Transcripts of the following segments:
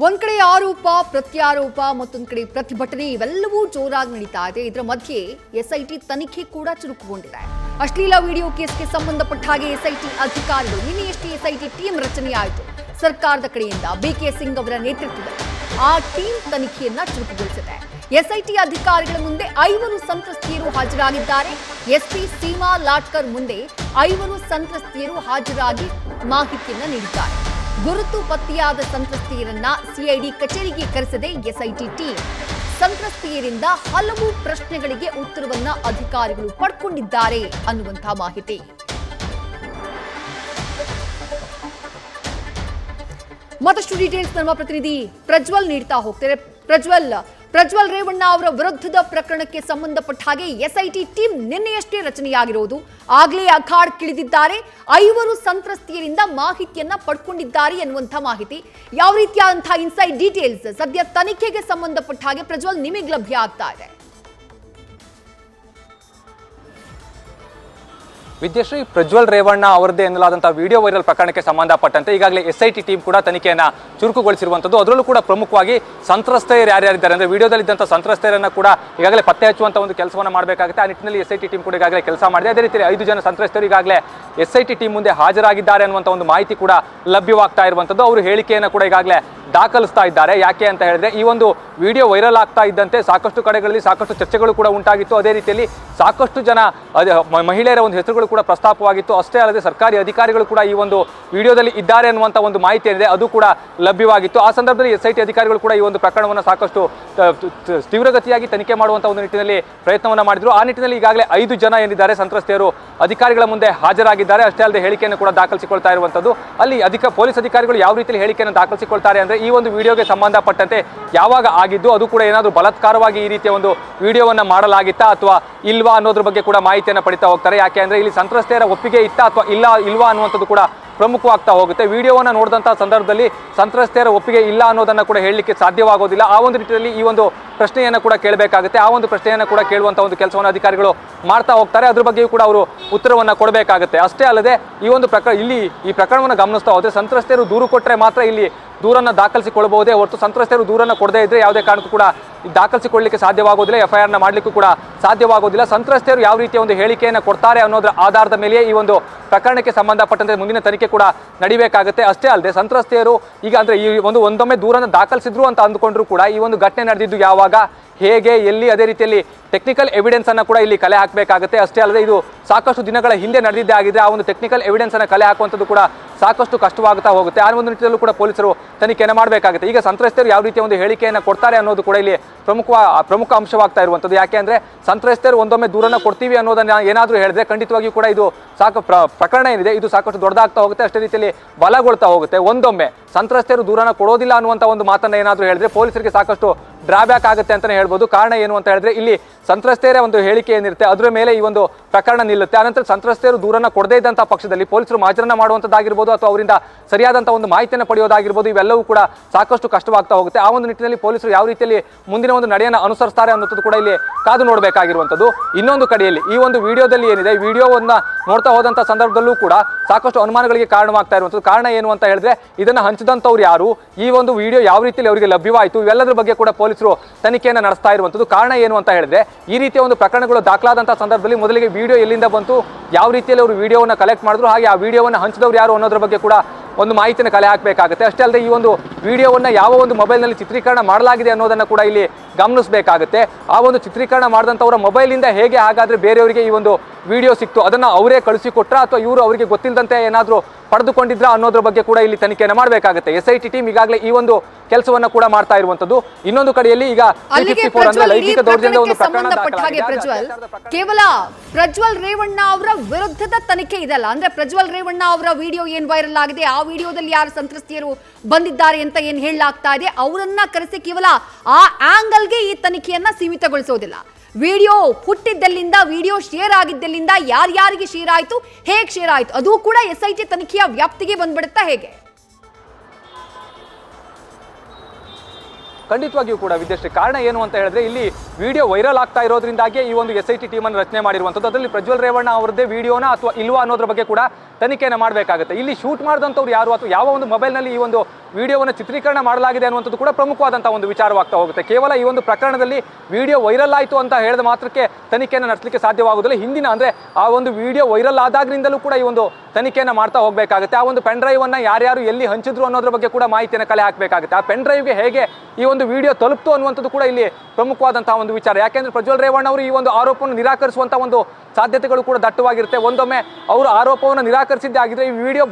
ಒಂದ್ ಕಡೆ ಆರೋಪ ಪ್ರತ್ಯಾರೋಪ ಮತ್ತೊಂದು ಕಡೆ ಪ್ರತಿಭಟನೆ ಇವೆಲ್ಲವೂ ಜೋರಾಗಿ ನಡೀತಾ ಇದೆ. ಇದರ ಮಧ್ಯೆ ಎಸ್ಐಟಿ ತನಿಖೆ ಕೂಡ ಚುರುಕುಗೊಂಡಿದೆ. ಅಶ್ಲೀಲ ವಿಡಿಯೋ ಕೇಸ್ಗೆ ಸಂಬಂಧಪಟ್ಟ ಹಾಗೆ ಎಸ್ಐಟಿ ಅಧಿಕಾರಿಗಳು ನಿನ್ನೆಯಷ್ಟೇ ಎಸ್ಐಟಿ ಟೀಮ್ ರಚನೆಯಾಯಿತು. ಸರ್ಕಾರದ ಕಡೆಯಿಂದ ಬಿಕೆ ಸಿಂಗ್ ಅವರ ನೇತೃತ್ವದಲ್ಲಿ ಆ ಟೀಮ್ ತನಿಖೆಯನ್ನ ಚುರುಕುಗೊಳಿಸಿದೆ. ಎಸ್ಐಟಿ ಅಧಿಕಾರಿಗಳ ಮುಂದೆ 5 ಸಂತ್ರಸ್ತೆಯರು ಹಾಜರಾಗಿದ್ದಾರೆ. ಎಸ್ಪಿ ಸೀಮಾ ಲಾಟ್ಕರ್ ಮುಂದೆ 5 ಸಂತ್ರಸ್ತೆಯರು ಹಾಜರಾಗಿ ಮಾಹಿತಿಯನ್ನ ನೀಡಿದ್ದಾರೆ. ಗುರುತು ಪತ್ತೆಯಾದ ಸಂತ್ರಸ್ತೆಯರನ್ನ ಸಿಐಡಿ ಕಚೇರಿಗೆ ಕರೆಸಿದೆ ಎಸ್ಐಟಿ ಟೀಮ್. ಸಂತ್ರಸ್ತೆಯರಿಂದ ಹಲವು ಪ್ರಶ್ನೆಗಳಿಗೆ ಉತ್ತರವನ್ನ ಅಧಿಕಾರಿಗಳು ಪಡ್ಕೊಂಡಿದ್ದಾರೆ ಅನ್ನುವಂತಹ ಮಾಹಿತಿ. ಮತ್ತಷ್ಟು ಡೀಟೇಲ್ಸ್ ನಮ್ಮ ಪ್ರತಿನಿಧಿ ಪ್ರಜ್ವಲ್ ನೀಡ್ತಾ ಹೋಗ್ತಾರೆ. ಪ್ರಜ್ವಲ್ ರೇವಣ್ಣ ಅವರ ವಿರುದ್ಧದ ಪ್ರಕರಣಕ್ಕೆ ಸಂಬಂಧಪಟ್ಟ ಹಾಗೆ ಎಸ್ಐಟಿ ಟೀಮ್ ನಿನ್ನೆಯಷ್ಟೇ ರಚನೆಯಾಗಿರುವುದು. ಆಗ್ಲೇ ಅಖಾಡಕ್ಕಿಳಿದಿದ್ದಾರೆ. 5 ಸಂತ್ರಸ್ತೆಯರಿಂದ ಮಾಹಿತಿಯನ್ನ ಪಡ್ಕೊಂಡಿದ್ದಾರೆ ಎನ್ನುವಂತಹ ಮಾಹಿತಿ. ಯಾವ ರೀತಿಯಾದಂತಹ ಇನ್ಸೈಡ್ ಡೀಟೇಲ್ಸ್ ಸದ್ಯ ತನಿಖೆಗೆ ಸಂಬಂಧಪಟ್ಟ ಹಾಗೆ ಪ್ರಜ್ವಲ್ ನಿಮಗೆ ಲಭ್ಯ ಆಗ್ತಾ ಇದೆ? ವಿದ್ಯಾಶ್ರೀ, ಪ್ರಜ್ವಲ್ ರೇವಣ್ಣ ಅವರದೇ ಎನ್ನಲಾದಂತಹ ವಿಡಿಯೋ ವೈರಲ್ ಪ್ರಕರಣಕ್ಕೆ ಸಂಬಂಧಪಟ್ಟಂತೆ ಈಗಾಗಲೇ ಎಸ್ಐಟಿ ಟೀಮ್ ಕೂಡ ತನಿಖೆಯನ್ನ ಚುರುಕುಗೊಳಿಸಿರುವಂಥದ್ದು. ಅದರಲ್ಲೂ ಕೂಡ ಪ್ರಮುಖವಾಗಿ ಸಂತ್ರಸ್ತೆಯರು ಯಾರ್ಯಾರಿದ್ದಾರೆ ಅಂದ್ರೆ ವಿಡಿಯೋದಲ್ಲಿದ್ದಂಥ ಸಂತ್ರಸ್ತೆಯರನ್ನ ಕೂಡ ಈಗಾಗಲೇ ಪತ್ತೆ ಹಚ್ಚುವಂತ ಒಂದು ಕೆಲಸವನ್ನ ಮಾಡಬೇಕಾಗುತ್ತೆ. ಆ ನಿಟ್ಟಿನಲ್ಲಿ ಎಸ್ಐಟಿ ಟೀಮ್ ಕೂಡ ಈಗಾಗಲೇ ಕೆಲಸ ಮಾಡಿದೆ. ಅದೇ ರೀತಿ 5 ಜನ ಸಂತ್ರಸ್ತೆಯರು ಈಗಾಗಲೇ ಎಸ್ಐಟಿ ಟೀಮ್ ಮುಂದೆ ಹಾಜರಾಗಿದ್ದಾರೆ ಅನ್ನುವಂಥ ಒಂದು ಮಾಹಿತಿ ಕೂಡ ಲಭ್ಯವಾಗ್ತಾ ಇರುವಂಥದ್ದು. ಅವರು ಹೇಳಿಕೆಯನ್ನು ಕೂಡ ಈಗಾಗಲೇ ದಾಖಲಿಸ್ತಾ ಇದ್ದಾರೆ. ಯಾಕೆ ಅಂತ ಹೇಳಿದ್ರೆ ಈ ಒಂದು ವಿಡಿಯೋ ವೈರಲ್ ಆಗ್ತಾ ಇದ್ದಂತೆ ಸಾಕಷ್ಟು ಕಡೆಗಳಲ್ಲಿ ಸಾಕಷ್ಟು ಚರ್ಚೆಗಳು ಕೂಡ ಉಂಟಾಗಿತ್ತು. ಅದೇ ರೀತಿಯಲ್ಲಿ ಸಾಕಷ್ಟು ಜನ ಮಹಿಳೆಯರ ಒಂದು ಹೆಸರುಗಳು ಕೂಡ ಪ್ರಸ್ತಾಪವಾಗಿತ್ತು. ಅಷ್ಟೇ ಅಲ್ಲದೆ ಸರ್ಕಾರಿ ಅಧಿಕಾರಿಗಳು ಕೂಡ ಈ ಒಂದು ವಿಡಿಯೋದಲ್ಲಿ ಇದ್ದಾರೆ ಅನ್ನುವಂಥ ಒಂದು ಮಾಹಿತಿ ಏನಿದೆ ಅದು ಕೂಡ ಲಭ್ಯವಾಗಿತ್ತು. ಆ ಸಂದರ್ಭದಲ್ಲಿ ಎಸ್ಐಟಿ ಅಧಿಕಾರಿಗಳು ಕೂಡ ಈ ಒಂದು ಪ್ರಕರಣವನ್ನು ಸಾಕಷ್ಟು ತೀವ್ರಗತಿಯಾಗಿ ತನಿಖೆ ಮಾಡುವಂಥ ಒಂದು ನಿಟ್ಟಿನಲ್ಲಿ ಪ್ರಯತ್ನವನ್ನು ಮಾಡಿದ್ರು. ಆ ನಿಟ್ಟಿನಲ್ಲಿ ಈಗಾಗಲೇ 5 ಜನ ಏನಿದ್ದಾರೆ ಸಂತ್ರಸ್ತೆಯರು ಅಧಿಕಾರಿಗಳ ಮುಂದೆ ಹಾಜರಾಗಿದ್ದಾರೆ. ಅಷ್ಟೇ ಅಲ್ಲದೆ ಹೇಳಿಕೆಯನ್ನು ಕೂಡ ದಾಖಲಿಸಿಕೊಳ್ತಾ ಇರುವಂಥದ್ದು. ಅಲ್ಲಿ ಪೊಲೀಸ್ ಅಧಿಕಾರಿಗಳು ಯಾವ ರೀತಿಯಲ್ಲಿ ಹೇಳಿಕೆಯನ್ನು ದಾಖಲಿಸಿಕೊಳ್ತಾರೆ ಅಂದ್ರೆ ಈ ಒಂದು ವಿಡಿಯೋಗೆ ಸಂಬಂಧಪಟ್ಟಂತೆ ಯಾವಾಗ ಆಗಿದ್ದು ಅದು ಕೂಡ ಏನಾದರೂ ಬಲಾತ್ಕಾರವಾಗಿ ಈ ರೀತಿಯ ಒಂದು ವಿಡಿಯೋವನ್ನ ಮಾಡಲಾಗಿತ್ತಾ ಅಥವಾ ಇಲ್ವಾ ಅನ್ನೋದ್ರ ಬಗ್ಗೆ ಕೂಡ ಮಾಹಿತಿಯನ್ನು ಪಡಿತಾ ಹೋಗ್ತಾರೆ. ಯಾಕೆ ಅಂದ್ರೆ ಇಲ್ಲಿ ಸಂತ್ರಸ್ತೆಯರ ಒಪ್ಪಿಗೆ ಇತ್ತಾ ಅಥವಾ ಇಲ್ವಾ ಅನ್ನುವಂಥದ್ದು ಕೂಡ ಪ್ರಮುಖವಾಗ್ತಾ ಹೋಗುತ್ತೆ. ವಿಡಿಯೋವನ್ನು ನೋಡಿದಂತಹ ಸಂದರ್ಭದಲ್ಲಿ ಸಂತ್ರಸ್ತೆಯರ ಒಪ್ಪಿಗೆ ಇಲ್ಲ ಅನ್ನೋದನ್ನ ಕೂಡ ಹೇಳಲಿಕ್ಕೆ ಸಾಧ್ಯವಾಗೋದಿಲ್ಲ. ಆ ಒಂದು ರೀತಿಯಲ್ಲಿ ಈ ಒಂದು ಪ್ರಶ್ನೆಯನ್ನು ಕೂಡ ಕೇಳಬೇಕಾಗುತ್ತೆ. ಆ ಒಂದು ಪ್ರಶ್ನೆಯನ್ನು ಕೂಡ ಕೇಳುವಂತ ಒಂದು ಕೆಲಸವನ್ನು ಅಧಿಕಾರಿಗಳು ಮಾಡ್ತಾ ಹೋಗ್ತಾರೆ. ಅದ್ರ ಬಗ್ಗೆಯೂ ಕೂಡ ಅವರು ಉತ್ತರವನ್ನ ಕೊಡಬೇಕಾಗುತ್ತೆ. ಅಷ್ಟೇ ಅಲ್ಲದೆ ಈ ಒಂದು ಈ ಪ್ರಕರಣವನ್ನು ಗಮನಿಸ್ತಾ ಹೋದ್ರೆ ಸಂತ್ರಸ್ತೆಯರು ದೂರು ಕೊಟ್ಟರೆ ಮಾತ್ರ ಇಲ್ಲಿ ದೂರನ್ನು ದಾಖಲಿಸಿಕೊಳ್ಳಬಹುದೇ ಹೊರತು ಸಂತ್ರಸ್ತೆಯರು ದೂರನ್ನು ಕೊಡದೇ ಇದ್ರೆ ಯಾವುದೇ ಕಾರಣಕ್ಕೂ ಕೂಡ ದಾಖಲಿಸಿಕೊಳ್ಳಲಿಕ್ಕೆ ಸಾಧ್ಯವಾಗೋದಿಲ್ಲ. FIR ಮಾಡಲಿಕ್ಕೂ ಕೂಡ ಸಾಧ್ಯವಾಗೋದಿಲ್ಲ. ಸಂತ್ರಸ್ತೆಯರು ಯಾವ ರೀತಿಯ ಒಂದು ಹೇಳಿಕೆಯನ್ನು ಕೊಡ್ತಾರೆ ಅನ್ನೋದರ ಆಧಾರದ ಮೇಲೆಯೇ ಈ ಒಂದು ಪ್ರಕರಣಕ್ಕೆ ಸಂಬಂಧಪಟ್ಟಂತೆ ಮುಂದಿನ ತನಿಖೆ ಕೂಡ ನಡಿಬೇಕಾಗುತ್ತೆ. ಅಷ್ಟೇ ಅಲ್ಲದೆ ಸಂತ್ರಸ್ತೆಯರು ಈಗ ಅಂದ್ರೆ ಈ ಒಂದೊಮ್ಮೆ ದೂರನ್ನು ದಾಖಲಿಸಿದ್ರು ಅಂತ ಅಂದುಕೊಂಡ್ರು ಕೂಡ ಈ ಒಂದು ಘಟನೆ ನಡೆದಿದ್ದು ಯಾವಾಗ, ಹೇಗೆ, ಎಲ್ಲಿ, ಅದೇ ರೀತಿಯಲ್ಲಿ ಟೆಕ್ನಿಕಲ್ ಎವಿಡೆನ್ಸ್ ಅನ್ನು ಕೂಡ ಇಲ್ಲಿ ಕಲೆ ಹಾಕಬೇಕಾಗುತ್ತೆ. ಅಷ್ಟೇ ಅಲ್ಲದೆ ಇದು ಸಾಕಷ್ಟು ದಿನಗಳ ಹಿಂದೆ ನಡೆದಿದ್ದೇ ಆಗಿದೆ. ಆ ಒಂದು ಟೆಕ್ನಿಕಲ್ ಎವಿಡೆನ್ಸ್ ಅನ್ನು ಕಲೆ ಹಾಕುವಂಥದ್ದು ಕೂಡ ಸಾಕಷ್ಟು ಕಷ್ಟವಾಗುತ್ತಾ ಹೋಗುತ್ತೆ. ಆ ಒಂದು ನಿಟ್ಟಿನಲ್ಲೂ ಕೂಡ ಪೊಲೀಸರು ತನಿಖೆಯನ್ನು ಮಾಡಬೇಕಾಗುತ್ತೆ. ಈಗ ಸಂತ್ರಸ್ತೆಯರು ಯಾವ ರೀತಿಯ ಒಂದು ಹೇಳಿಕೆಯನ್ನು ಕೊಡ್ತಾರೆ ಅನ್ನೋದು ಕೂಡ ಇಲ್ಲಿ ಪ್ರಮುಖ ಅಂಶವಾಗ್ತಾ ಇರುವಂಥದ್ದು. ಯಾಕೆ ಅಂದ್ರೆ ಸಂತ್ರಸ್ತೆಯರು ಒಂದೊಮ್ಮೆ ದೂರನ್ನು ಕೊಡ್ತೀವಿ ಅನ್ನೋದನ್ನ ಏನಾದರೂ ಹೇಳಿದ್ರೆ ಖಂಡಿತವಾಗಿಯೂ ಕೂಡ ಇದು ಪ್ರಕರಣ ಏನಿದೆ ಇದು ಸಾಕಷ್ಟು ದೊಡ್ಡದಾಗ್ತಾ ಹೋಗುತ್ತೆ. ಅಷ್ಟೇ ರೀತಿಯಲ್ಲಿ ಬಲಗೊಳ್ತಾ ಹೋಗುತ್ತೆ. ಒಂದೊಮ್ಮೆ ಸಂತ್ರಸ್ತೆಯರು ದೂರನ್ನು ಕೊಡೋದಿಲ್ಲ ಅನ್ನುವಂಥ ಒಂದು ಮಾತನ್ನ ಏನಾದರೂ ಹೇಳಿದ್ರೆ ಪೊಲೀಸರಿಗೆ ಸಾಕಷ್ಟು ಡ್ರಾಬ್ಯಾಕ್ ಆಗುತ್ತೆ ಅಂತಾನೆ ಹೇಳ್ಬೋದು. ಕಾರಣ ಏನು ಅಂತ ಹೇಳಿದ್ರೆ ಇಲ್ಲಿ ಸಂತ್ರಸ್ತೆಯರ ಒಂದು ಹೇಳಿಕೆ ಏನಿರುತ್ತೆ ಅದರ ಮೇಲೆ ಈ ಒಂದು ಪ್ರಕರಣ ನಿಲ್ಲುತ್ತೆ. ಆನಂತರ ಸಂತ್ರಸ್ತೆಯರು ದೂರನ್ನ ಕೊಡದೇ ಇದ್ದಂತಹ ಪಕ್ಷದಲ್ಲಿ ಪೊಲೀಸರು ಮಾಜರನ್ನ ಮಾಡುವಂಥದ್ದಾಗಿರ್ಬೋದು ಅಥವಾ ಅವರಿಂದ ಸರಿಯಾದಂತಹ ಒಂದು ಮಾಹಿತಿಯನ್ನು ಪಡೆಯೋದಾಗಿರ್ಬೋದು ಇವೆಲ್ಲವೂ ಕೂಡ ಸಾಕಷ್ಟು ಕಷ್ಟವಾಗ್ತಾ ಹೋಗುತ್ತೆ. ಆ ಒಂದು ನಿಟ್ಟಿನಲ್ಲಿ ಪೊಲೀಸರು ಯಾವ ರೀತಿಯಲ್ಲಿ ಮುಂದಿನ ಒಂದು ನಡೆಯನ್ನು ಅನುಸರಿಸ್ತಾರೆ ಅನ್ನೋದು ಕೂಡ ಇಲ್ಲಿ ಕಾದು ನೋಡಬೇಕಾಗಿರುವಂಥದ್ದು. ಇನ್ನೊಂದು ಕಡೆಯಲ್ಲಿ ಈ ಒಂದು ವಿಡಿಯೋದಲ್ಲಿ ಏನಿದೆ ವಿಡಿಯೋವನ್ನ ನೋಡ್ತಾ ಹೋದಂತಹ ಸಂದರ್ಭದಲ್ಲೂ ಕೂಡ ಸಾಕಷ್ಟು ಅನುಮಾನಗಳಿಗೆ ಕಾರಣವಾಗ್ತಾ ಇರುವಂಥದ್ದು. ಕಾರಣ ಏನು ಅಂತ ಹೇಳಿದ್ರೆ ಇದನ್ನ ಹಂಚಿದಂಥವ್ರು ಯಾರು, ಈ ಒಂದು ವಿಡಿಯೋ ಯಾವ ರೀತಿಯಲ್ಲಿ ಅವರಿಗೆ ಲಭ್ಯವಾಯಿತು, ಇವೆಲ್ಲದರ ಬಗ್ಗೆ ಕೂಡ ಪೊಲೀಸರು ತನಿಖೆಯನ್ನು ನಡೆಸ್ತಾ ಇರುವಂಥದ್ದು. ಕಾರಣ ಏನು ಅಂತ ಹೇಳಿದ್ರೆ ಈ ರೀತಿಯ ಒಂದು ಪ್ರಕರಣಗಳು ದಾಖಲಾದಂತಹ ಸಂದರ್ಭದಲ್ಲಿ ಮೊದಲಿಗೆ ವಿಡಿಯೋ ಎಲ್ಲಿಂದ ಬಂತು, ಯಾವ ರೀತಿಯಲ್ಲಿ ಅವರು ವಿಡಿಯೋವನ್ನು ಕಲೆಕ್ಟ್ ಮಾಡಿದ್ರು, ಹಾಗೆ ಆ ವಿಡಿಯೋವನ್ನು ಹಂಚಿದವರು ಯಾರು ಅನ್ನೋದ್ರ ಬಗ್ಗೆ ಕೂಡ ಒಂದು ಮಾಹಿತಿಯನ್ನು ಕಲೆ ಹಾಕಬೇಕಾಗುತ್ತೆ. ಅಷ್ಟೇ ಅಲ್ಲದೆ ಈ ಒಂದು ವಿಡಿಯೋವನ್ನು ಯಾವ ಒಂದು ಮೊಬೈಲ್ನಲ್ಲಿ ಚಿತ್ರೀಕರಣ ಮಾಡಲಾಗಿದೆ ಅನ್ನೋದನ್ನು ಕೂಡ ಇಲ್ಲಿ ಗಮನಿಸಬೇಕಾಗುತ್ತೆ. ಆ ಒಂದು ಚಿತ್ರೀಕರಣ ಮಾಡಿದಂಥವರ ಮೊಬೈಲಿಂದ ಹೇಗೆ ಹಾಗಾದ್ರೆ ಬೇರೆಯವರಿಗೆ ಈ ಒಂದು ವಿಡಿಯೋ ಸಿಕ್ತು, ಅದನ್ನು ಅವರೇ ಕಳಿಸಿಕೊಟ್ರ ಅಥವಾ ಇವರು ಅವರಿಗೆ ಗೊತ್ತಿಲ್ಲದಂತೆ ಏನಾದರೂ ಪಡೆದುಕೊಂಡಿದ್ರ ಅನ್ನೋದ್ರ ಬಗ್ಗೆ ಕೂಡ ಇಲ್ಲಿ ತನಿಖೆಯನ್ನು ಮಾಡಬೇಕಾಗುತ್ತೆ. ಎಸ್ಐಟಿ ಟೀಮ್ ಈಗಾಗಲೇ ಈ ಒಂದು ಕೆಲಸವನ್ನ ಕೂಡ ಮಾಡ್ತಾ ಇರುವಂತದ್ದು. ಇನ್ನೊಂದು ಕಡೆಯಲ್ಲಿ ಈಗ ಲೈಂಗಿಕ ದೌರ್ಜನ್ಯ ಒಂದು ಕೇವಲ ಪ್ರಜ್ವಲ್ ರೇವಣ್ಣ ಅವರ ವಿರುದ್ಧದ ತನಿಖೆ ಇದಲ್ಲ. ಅಂದ್ರೆ ಪ್ರಜ್ವಲ್ ರೇವಣ್ಣ ಅವರ ವಿಡಿಯೋ ಏನ್ ವೈರಲ್ ಆಗಿದೆ, ಆ ವಿಡಿಯೋದಲ್ಲಿ ಯಾರು ಸಂತ್ರಸ್ತೆಯರು ಬಂದಿದ್ದಾರೆ ಅಂತ ಏನ್ ಹೇಳಲಾಗ್ತಾ ಇದೆ ಅವರನ್ನ ಕರೆಸಿ ಕೇವಲ ಆ ಆಂಗಲ್ಗೆ ಈ ತನಿಖೆಯನ್ನ ಸೀಮಿತಗೊಳಿಸೋದಿಲ್ಲ. ವಿಡಿಯೋ ಹುಟ್ಟಿದ್ದಲ್ಲಿಂದ, ವಿಡಿಯೋ ಶೇರ್ ಆಗಿದ್ದಲ್ಲಿಂದ ಯಾರ್ಯಾರಿಗೆ ಶೇರ್ ಆಯ್ತು, ಹೇಗೆ ಶೇರ್ ಆಯ್ತು ಅದು ಕೂಡ ಎಸ್ಐಟಿ ತನಿಖೆಯ ವ್ಯಾಪ್ತಿಗೆ ಬಂದ್ಬಿಡುತ್ತಾ ಹೇಗೆ? ಖಂಡಿತವಾಗಿಯೂ ಕೂಡ ವಿದ್ಯಾಶ್ರೀ. ಕಾರಣ ಏನು ಅಂತ ಹೇಳಿದ್ರೆ ಇಲ್ಲಿ ವಿಡಿಯೋ ವೈರಲ್ ಆಗ್ತಾ ಇರೋದ್ರಿಂದಾಗಿ ಈ ಒಂದು SIT ಟೀಮ್ ಅನ್ನು ರಚನೆ ಮಾಡಿರುವಂಥದ್ದು. ಅದರಲ್ಲಿ ಪ್ರಜ್ವಲ್ ರೇವಣ್ಣ ಅವರದ್ದೇ ವಿಡಿಯೋನ ಅಥವಾ ಇಲ್ವಾ ಅನ್ನೋದ್ರ ಬಗ್ಗೆ ಕೂಡ ತನಿಖೆಯನ್ನು ಮಾಡಬೇಕಾಗುತ್ತೆ. ಇಲ್ಲಿ ಶೂಟ್ ಮಾಡಿದಂಥವ್ರು ಯಾರು ಅಥವಾ ಯಾವ ಒಂದು ಮೊಬೈಲ್ನಲ್ಲಿ ಈ ಒಂದು ವಿಡಿಯೋವನ್ನು ಚಿತ್ರೀಕರಣ ಮಾಡಲಾಗಿದೆ ಅನ್ನುವಂಥದ್ದು ಕೂಡ ಪ್ರಮುಖವಾದಂಥ ಒಂದು ವಿಚಾರವಾಗ್ತಾ ಹೋಗುತ್ತೆ. ಕೇವಲ ಈ ಒಂದು ಪ್ರಕರಣದಲ್ಲಿ ವಿಡಿಯೋ ವೈರಲ್ ಆಯಿತು ಅಂತ ಹೇಳಿದ ಮಾತ್ರಕ್ಕೆ ತನಿಖೆಯನ್ನು ನಡೆಸಲಿಕ್ಕೆ ಸಾಧ್ಯವಾಗುವುದಿಲ್ಲ. ಹಿಂದಿನ ಅಂದರೆ ಆ ಒಂದು ವಿಡಿಯೋ ವೈರಲ್ ಆದಾಗ್ರಿಂದಲೂ ಕೂಡ ಈ ಒಂದು ತನಿಖೆಯನ್ನು ಮಾಡ್ತಾ ಹೋಗಬೇಕಾಗುತ್ತೆ. ಆ ಒಂದು ಪೆನ್ ಡ್ರೈವ್ ಅನ್ನು ಯಾರ್ಯಾರು ಎಲ್ಲಿ ಹಂಚಿದ್ರು ಅನ್ನೋದ್ರ ಬಗ್ಗೆ ಕೂಡ ಮಾಹಿತಿಯನ್ನು ಕಲೆ ಹಾಕಬೇಕಾಗುತ್ತೆ. ಆ ಪೆನ್ ಡ್ರೈವ್ಗೆ ಹೇಗೆ ಈ ಒಂದು ವಿಡಿಯೋ ತಲುಪ್ತು ಅನ್ನುವಂಥದ್ದು ಕೂಡ ಇಲ್ಲಿ ಪ್ರಮುಖವಾದಂತಹ ಒಂದು ವಿಚಾರ. ಯಾಕೆಂದ್ರೆ ಪ್ರಜ್ವಲ್ ರೇವಣ್ಣ ಅವರು ಈ ಒಂದು ಆರೋಪವನ್ನು ನಿರಾಕರಿಸುವಂಥ ಒಂದು ಸಾಧ್ಯತೆಗಳು ಕೂಡ ದಟ್ಟವಾಗಿರುತ್ತೆ. ಒಂದೊಮ್ಮೆ ಅವರು ಆರೋಪವನ್ನು ನಿರಾಕರಿಸಿದ್ದೇ ಆಗಿದ್ರೆ ಈ ವಿಡಿಯೋ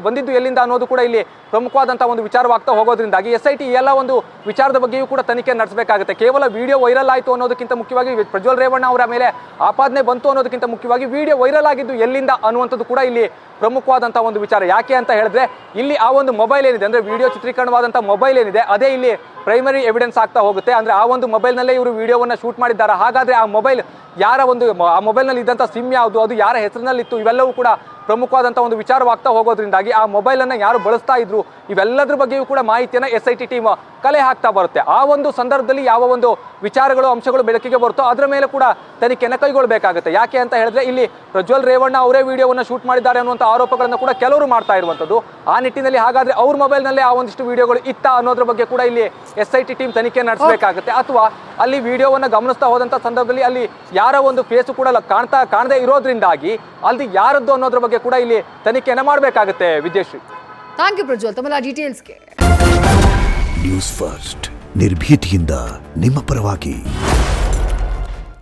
ಬಂದಿದ್ದು ಎಲ್ಲಿಂದ ಅನ್ನೋದು ಕೂಡ ಇಲ್ಲಿ ಪ್ರಮುಖವಾದಂಥ ಒಂದು ವಿಚಾರವಾಗ್ತಾ ಹೋಗೋದ್ರಿಂದಾಗಿ SIT ಈ ಎಲ್ಲ ಒಂದು ವಿಚಾರದ ಬಗ್ಗೆಯೂ ಕೂಡ ತನಿಖೆ ನಡೆಸಬೇಕಾಗುತ್ತೆ. ಕೇವಲ ವಿಡಿಯೋ ವೈರಲ್ ಆಯಿತು ಅನ್ನೋದಕ್ಕಿಂತ ಮುಖ್ಯವಾಗಿ ಪ್ರಜ್ವಲ್ ರೇವಣ್ಣ ಅವರ ಮೇಲೆ ಆಪಾದನೆ ಬಂತು ಅನ್ನೋದಕ್ಕಿಂತ ಮುಖ್ಯವಾಗಿ ವಿಡಿಯೋ ವೈರಲ್ ಆಗಿದ್ದು ಎಲ್ಲಿಂದ ಅನ್ನುವಂಥದ್ದು ಕೂಡ ಇಲ್ಲಿ ಪ್ರಮುಖವಾದಂಥ ಒಂದು ವಿಚಾರ. ಯಾಕೆ ಅಂತ ಹೇಳಿದ್ರೆ ಇಲ್ಲಿ ಆ ಒಂದು ಮೊಬೈಲ್ ಏನಿದೆ ಅಂದರೆ ವಿಡಿಯೋ ಚಿತ್ರೀಕರಣವಾದಂಥ ಮೊಬೈಲ್ ಏನಿದೆ ಅದೇ ಇಲ್ಲಿ ಪ್ರೈಮರಿ ಎವಿಡೆನ್ಸ್ ಆಗ್ತಾ ಹೋಗುತ್ತೆ. ಅಂದರೆ ಆ ಒಂದು ಮೊಬೈಲ್ನಲ್ಲೇ ಇವರು ವಿಡಿಯೋವನ್ನು ಶೂಟ್ ಮಾಡಿದ್ದಾರೆ. ಹಾಗಾದರೆ ಆ ಮೊಬೈಲ್ ಯಾರ ಒಂದು ಆ ಮೊಬೈಲ್ನಲ್ಲಿ ಇದ್ದಂಥ ಸಿಮ್ ಯಾವುದು, ಅದು ಯಾರ ಹೆಸರಿನಲ್ಲಿತ್ತು, ಇವೆಲ್ಲವೂ ಕೂಡ ಪ್ರಮುಖವಾದಂಥ ಒಂದು ವಿಚಾರವಾಗ್ತಾ ಹೋಗೋದ್ರಿಂದಾಗಿ ಆ ಮೊಬೈಲನ್ನು ಯಾರು ಬಳಸ್ತಾ ಇದ್ರು ಇವೆಲ್ಲದ್ರ ಬಗ್ಗೆಯೂ ಕೂಡ ಮಾಹಿತಿಯನ್ನು SIT ಟೀಮ್ ಕಲೆ ಹಾಕ್ತಾ ಬರುತ್ತೆ. ಆ ಒಂದು ಸಂದರ್ಭದಲ್ಲಿ ಯಾವ ಒಂದು ವಿಚಾರಗಳು ಅಂಶಗಳು ಬೆಳಕಿಗೆ ಬರುತ್ತೋ ಅದರ ಮೇಲೆ ಕೂಡ ತನಿಖೆಯನ್ನು ಕೈಗೊಳ್ಳಬೇಕಾಗುತ್ತೆ. ಯಾಕೆ ಅಂತ ಹೇಳಿದ್ರೆ ಇಲ್ಲಿ ಪ್ರಜ್ವಲ್ ರೇವಣ್ಣ ಅವರೇ ವಿಡಿಯೋವನ್ನು ಶೂಟ್ ಮಾಡಿದ್ದಾರೆ ಅನ್ನುವಂಥ ಆರೋಪಗಳನ್ನು ಕೂಡ ಕೆಲವರು ಮಾಡ್ತಾ ಇರುವಂಥದ್ದು. ಆ ನಿಟ್ಟಿನಲ್ಲಿ ಹಾಗಾದರೆ ಅವ್ರ ಮೊಬೈಲ್ನಲ್ಲೇ ಆ ಒಂದಿಷ್ಟು ವಿಡಿಯೋಗಳು ಇತ್ತ ಅನ್ನೋದ್ರ ಬಗ್ಗೆ ಕೂಡ ಇಲ್ಲಿ SIT ಟೀಮ್ ತನಿಖೆ ನಡೆಸಬೇಕಾಗುತ್ತೆ. ಅಥವಾ ಅಲ್ಲಿ ವಿಡಿಯೋವನ್ನು ಗಮನಿಸ್ತಾ ಹೋದಂಥ ಸಂದರ್ಭದಲ್ಲಿ ಅಲ್ಲಿ ಯಾರ ಒಂದು ಫೇಸು ಕೂಡ ಕಾಣದೇ ಇರೋದ್ರಿಂದಾಗಿ ಅಲ್ಲಿ ಯಾರದ್ದು ಅನ್ನೋದ್ರ ಬಗ್ಗೆ ಕೂಡ ಇಲ್ಲಿ ತನಿಖೆಯನ್ನು ಮಾಡಬೇಕಾಗುತ್ತೆ. ವಿದ್ಯಾಶ್ರೀ, ಥ್ಯಾಂಕ್ ಯು ಪ್ರಜ್ವಲ್ ತಮ್ಮೆಲ್ಲ ಡೀಟೇಲ್ಸ್ಗೆ. ನ್ಯೂಸ್ ಫಸ್ಟ್ ನಿರ್ಭೀತಿಯಿಂದ ನಿಮ್ಮ ಪರವಾಗಿ.